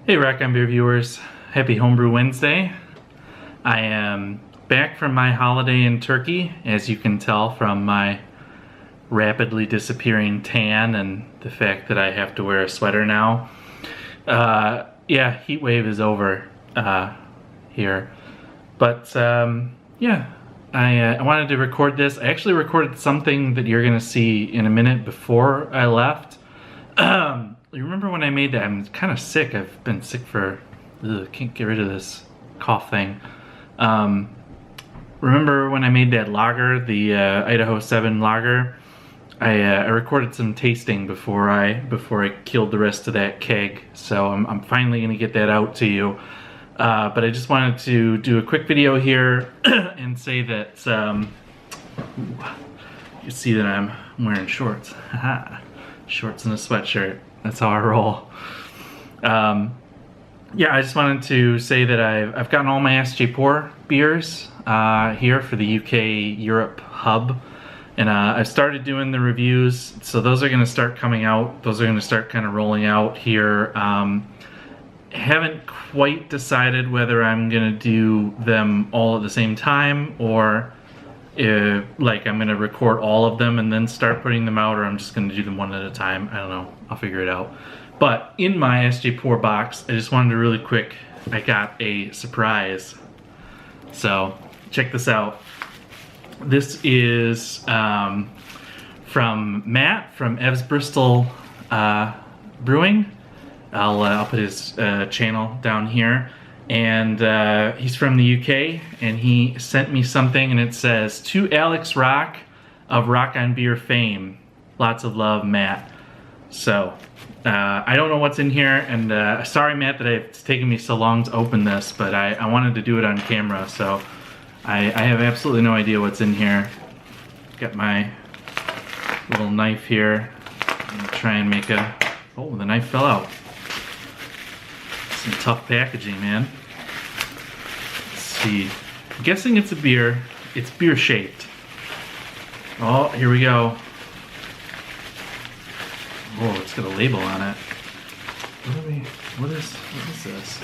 Hey Rack and Beer viewers, happy Homebrew Wednesday. I am back from my holiday in Turkey, as you can tell from my rapidly disappearing tan and the fact that I have to wear a sweater now. Yeah, heat wave is over here. But yeah, I wanted to record this. I actually recorded something that you're gonna see in a minute before I left. You remember when I made that? I'm kind of sick. I've been sick for, can't get rid of this cough thing. Remember when I made that lager, the Idaho 7 lager? I recorded some tasting before I killed the rest of that keg. So I'm finally gonna get that out to you. But I just wanted to do a quick video here and say that you see that I'm wearing shorts. Haha. Shorts and a sweatshirt. That's how I roll. Yeah, I just wanted to say that I've gotten all my SJ4 beers here for the UK Europe hub, and I've started doing the reviews. So those are going to start coming out. Those are going to start kind of rolling out here. Haven't quite decided whether I'm going to do them all at the same time, or like I'm gonna record all of them and then start putting them out, or I'm just gonna do them one at a time. I don't know, I'll figure it out. But in my SJ4 box, I just wanted to really quick, I got a surprise. So check this out. This is from Matt from Ev's Bristol Brewing. I'll put his channel down here. And he's from the UK, and he sent me something, and it says, "To Alex Rock of Rock on Beer fame, lots of love, Matt." So I don't know what's in here, and sorry, Matt, that it's taken me so long to open this, but I wanted to do it on camera, so I have absolutely no idea what's in here. Got my little knife here. I'm gonna try and make a... Oh, the knife fell out. Some tough packaging, man. Let's see. I'm guessing it's a beer. It's beer shaped. Oh, here we go. Oh, it's got a label on it. What is this?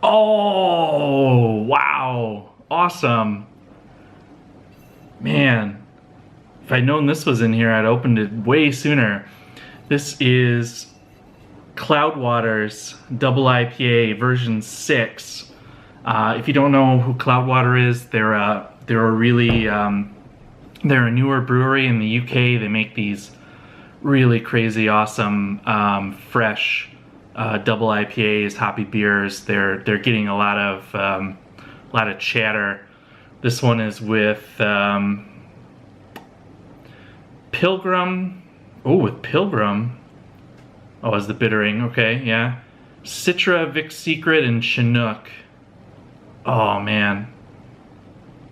Oh, wow. Awesome. Man. If I'd known this was in here, I'd opened it way sooner. This is Cloudwater's double IPA version 6. If you don't know who Cloudwater is, they're a newer brewery in the UK. They make these really crazy, awesome, fresh double IPAs, hoppy beers. They're getting a lot of chatter. This one is with Pilgrim. Oh, with Pilgrim. Oh, is the bittering, okay, yeah. Citra, Vic Secret, and Chinook. Oh, man.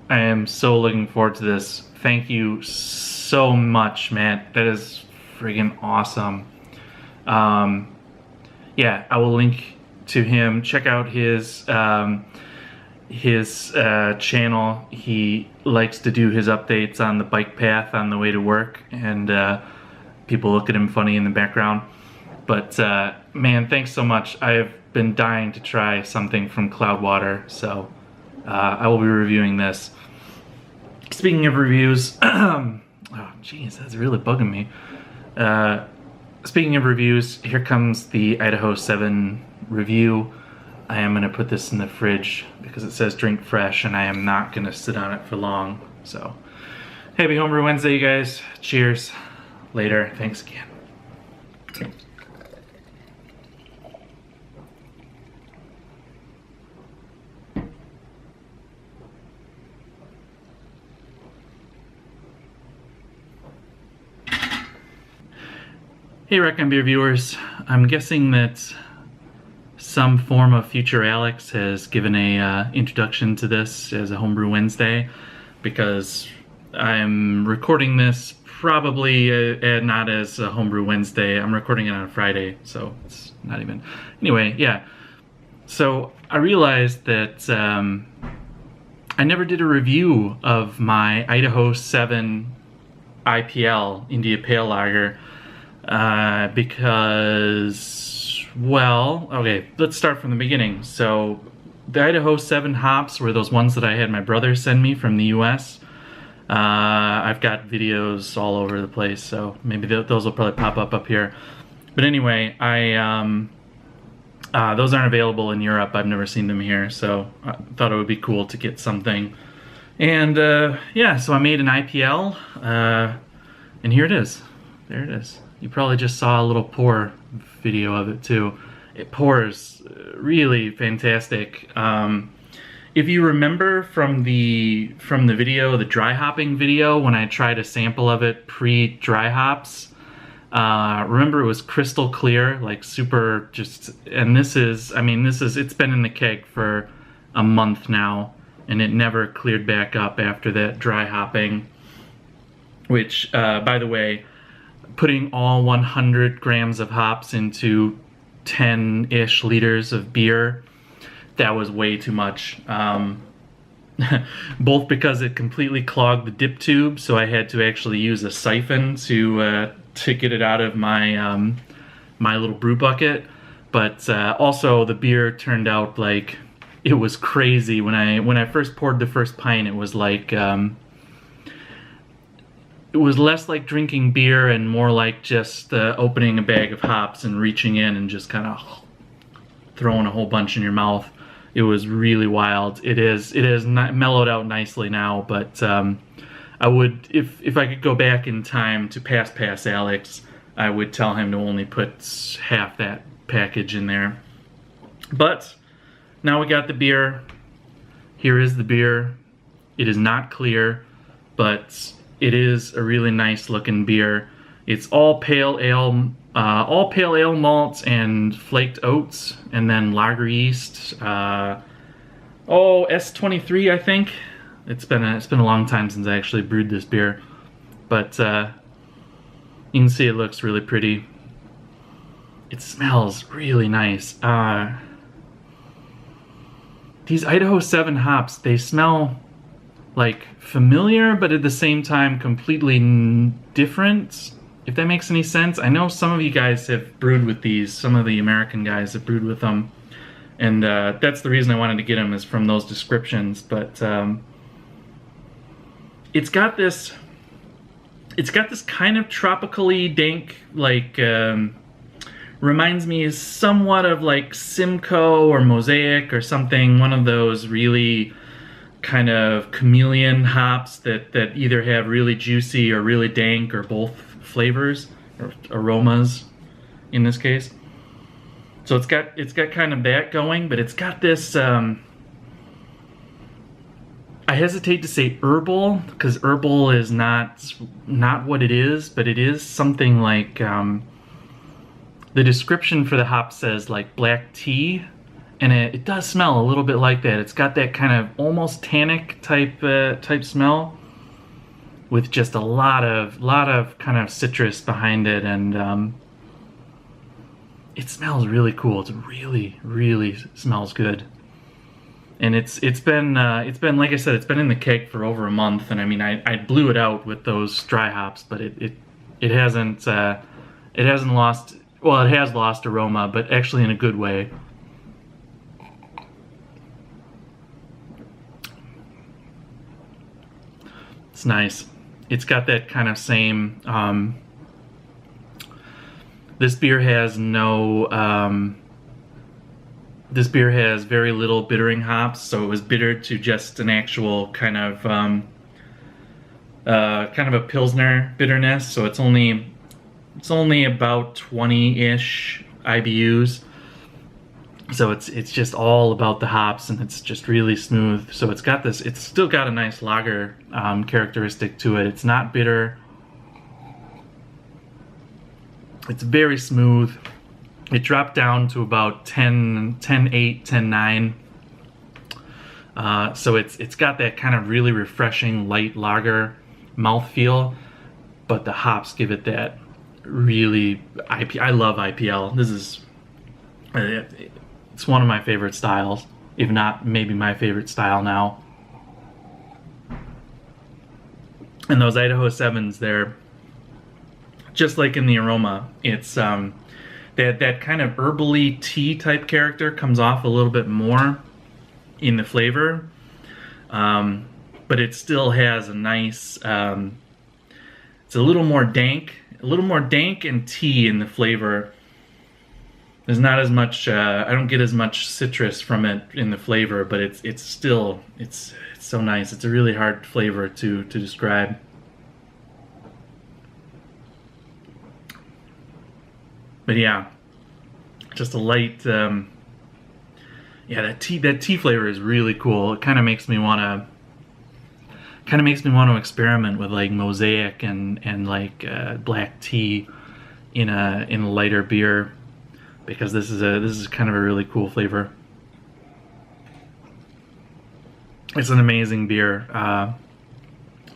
I am so looking forward to this. Thank you so much, Matt. That is friggin' awesome. Yeah, I will link to him. Check out his channel. He likes to do his updates on the bike path on the way to work, and people look at him funny in the background. But man, thanks so much. I have been dying to try something from Cloudwater, so I will be reviewing this. Speaking of reviews, oh jeez, that's really bugging me. Speaking of reviews, here comes the Idaho 7 review. I am going to put this in the fridge because it says drink fresh, and I am not going to sit on it for long. So, happy Homebrew Wednesday, you guys. Cheers. Later. Thanks again. Hey Rec and Beer viewers, I'm guessing that some form of future Alex has given a introduction to this as a Homebrew Wednesday, because I'm recording this probably not as a Homebrew Wednesday. I'm recording it on a Friday, so it's not even... Anyway, yeah. So I realized that I never did a review of my Idaho 7 IPL, India Pale Lager, because Well, okay, let's start from the beginning. So the Idaho 7 hops were those ones that I had my brother send me from the US. I've got videos all over the place, so maybe those will probably pop up here. But anyway, those aren't available in Europe. I've never seen them here, so I thought it would be cool to get something. And yeah, so I made an IPL, and here it is. There it is. You probably just saw a little pour video of it too. It pours really fantastic. If you remember from the video, the dry hopping video, when I tried a sample of it pre-dry hops, remember it was crystal clear, like super just, and this is, I mean, it's been in the keg for a month now, and it never cleared back up after that dry hopping, which, by the way, putting all 100 grams of hops into 10-ish liters of beer, that was way too much. Both because it completely clogged the dip tube, so I had to actually use a siphon to get it out of my my little brew bucket. But also the beer turned out like it was crazy. When I first poured the first pint, it was like it was less like drinking beer and more like just opening a bag of hops and reaching in and just kind of throwing a whole bunch in your mouth. It was really wild. It is mellowed out nicely now, but I would, if I could go back in time to pass Alex, I would tell him to only put half that package in there. But now we got the beer. Here is the beer. It is not clear, but it is a really nice looking beer. It's all pale ale malts and flaked oats, and then lager yeast. S23, I think. It's been a long time since I actually brewed this beer, but you can see it looks really pretty. It smells really nice. These Idaho 7 hops, they smell like familiar, but at the same time completely different, if that makes any sense. I know some of you guys have brewed with these, some of the American guys have brewed with them, and that's the reason I wanted to get them, is from those descriptions. But it's got this kind of tropically dank, like reminds me somewhat of like Simcoe or Mosaic or something, one of those really kind of chameleon hops that either have really juicy or really dank, or both flavors or aromas in this case. So it's got kind of that going, but it's got this I hesitate to say herbal, because herbal is not what it is, but it is something like the description for the hop says like black tea, and it does smell a little bit like that. It's got that kind of almost tannic type smell, with just a lot of kind of citrus behind it, and it smells really cool. It really smells good. And it's been like I said, it's been in the keg for over a month, and I mean I blew it out with those dry hops, but it hasn't lost, well, it has lost aroma, but actually in a good way. It's nice. It's got that kind of same, this beer has this beer has very little bittering hops, so it was bittered to just an actual kind of a Pilsner bitterness. So it's only about 20-ish IBUs. So it's just all about the hops, and it's just really smooth. So it's still got a nice lager characteristic to it. It's not bitter. It's very smooth. It dropped down to about 10.8, 10.9. So it's got that kind of really refreshing light lager mouthfeel, but the hops give it that really I love IPL. This is it's one of my favorite styles, if not maybe my favorite style now. And those Idaho 7s, they're just like in the aroma. It's that kind of herbally tea type character comes off a little bit more in the flavor, but it still has a nice. It's a little more dank and tea in the flavor. There's not as much. I don't get as much citrus from it in the flavor, but it's still it's so nice. It's a really hard flavor to describe. But yeah, just a light. Yeah, that tea flavor is really cool. It kind of makes me want to experiment with like mosaic and like black tea in a lighter beer, because this is kind of a really cool flavor. It's an amazing beer.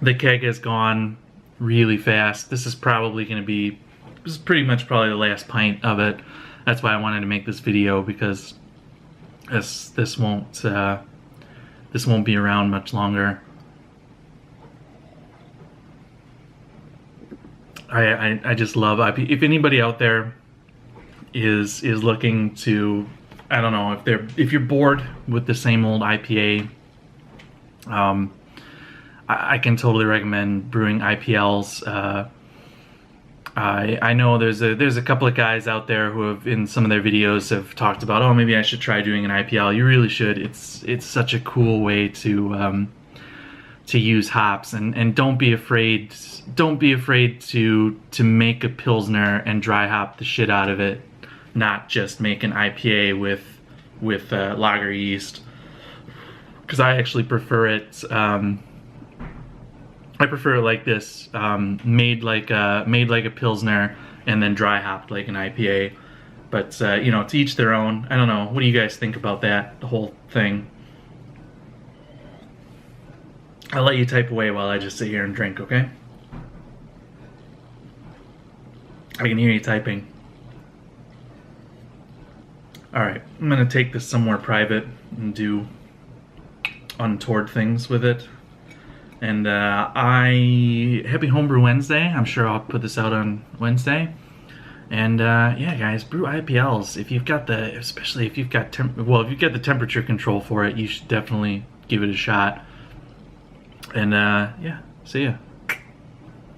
The keg has gone really fast. This is probably going to be. This is pretty much probably the last pint of it. That's why I wanted to make this video, because this won't be around much longer. I just love IPA. If anybody out there is looking to, I don't know, if you're bored with the same old IPA, I can totally recommend brewing IPLs. I know there's a couple of guys out there who have, in some of their videos, have talked about, oh, maybe I should try doing an IPL. You really should. It's such a cool way to use hops, and don't be afraid to make a Pilsner and dry hop the shit out of it, not just make an IPA with lager yeast, because I actually prefer it. I prefer it like this, made like a Pilsner and then dry hopped like an IPA. But you know, to each their own. I don't know. What do you guys think about that, the whole thing? I'll let you type away while I just sit here and drink, okay? I can hear you typing. Alright, I'm gonna take this somewhere private and do untoward things with it. And happy Homebrew Wednesday. I'm sure I'll put this out on Wednesday. And yeah, guys, brew IPLs. If you've got especially if you've got the temperature control for it, you should definitely give it a shot. And yeah, see ya.